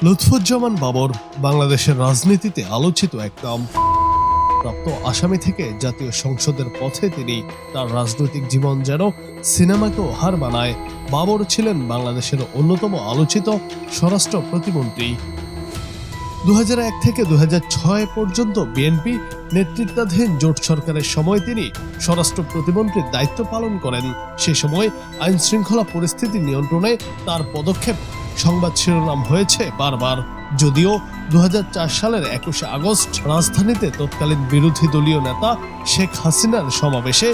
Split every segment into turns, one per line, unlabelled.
লুৎফুজ্জামান বাবর বাংলাদেশের রাজনীতিতে আলোচিত এক নাম। প্রাপ্ত আসামি থেকে জাতীয় সংসদের পথে তিনি তার রাজনৈতিক জীবন যেন সিনেমাকেও হার বানায়। বাবর ছিলেন বাংলাদেশের অন্যতম আলোচিত স্বরাষ্ট্র প্রতিমন্ত্রী। 2001 থেকে 2006 পর্যন্ত বিএনপি নেতৃত্বাধীন জোট সরকারের সময় তিনি স্বরাষ্ট্র প্রতিমন্ত্রীর দায়িত্ব পালন করেন। সে সময় আইন শৃঙ্খলা পরিস্থিতি নিয়ন্ত্রণে তার পদক্ষেপ সংবাদ শিরোনাম হয়েছে বারবার। যদিও 2004 সালের 21 আগস্ট রাজধানীতে তৎকালীন বিরোধী দলীয় নেতা শেখ হাসিনার সমাবেশে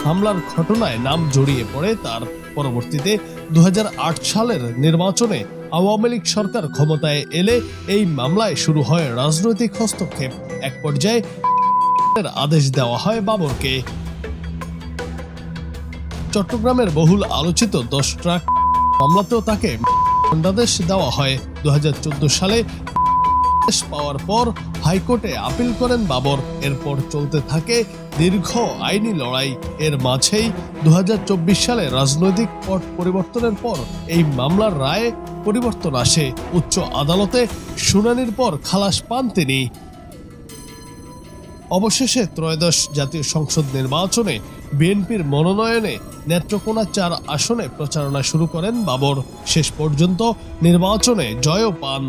হামলার ঘটনায় নাম জড়িয়ে পড়ে তার। পরবর্তীতে 2008 সালের নির্বাচনে আওয়ামী লীগ সরকার ক্ষমতায় এলে এই মামলায় শুরু হয় রাজনৈতিক হস্তক্ষেপ। এক পর্যায়ে আদেশ দেওয়া হয় বাবরকে। চট্টগ্রামের বহুল আলোচিত 10 ট্রাক মামলাতেও তাকে দণ্ডাদেশ দেওয়া হয়। 2014 সালে পাওয়ার পর হাইকোর্টে আপিল করেন বাবর। এরপর চলতে থাকে দীর্ঘ আইনি লড়াই। এর মাঝেই 2024 সালে রাজনৈতিক পট পরিবর্তনের পর এই মামলার রায়ে পরিবর্তন আসে। উচ্চ আদালতে শুনানির পর খালাস পান তিনি। অবশেষে ত্রয়োদশ জাতীয় সংসদ নির্বাচনে বিএনপির মনোনয়নে নেত্রকোনা 4 আসনে প্রচারণা শুরু করেন বাবর। শেষ পর্যন্ত নির্বাচনে জয়ও পান।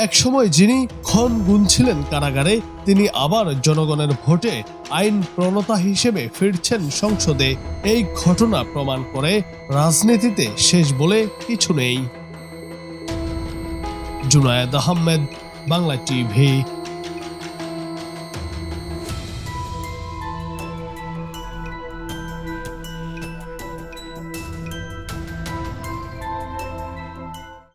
একসময় যিনি ক্ষণ গুনছিলেন কারাগারে, তিনি আবার জনগণের ভোটে আইন প্রণেতা হিসেবে ফিরছেন সংসদে। এই ঘটনা প্রমাণ করে রাজনীতিতে শেষ বলে কিছু নেই। জুনায়েদ আহমেদ, বাংলা টিভি।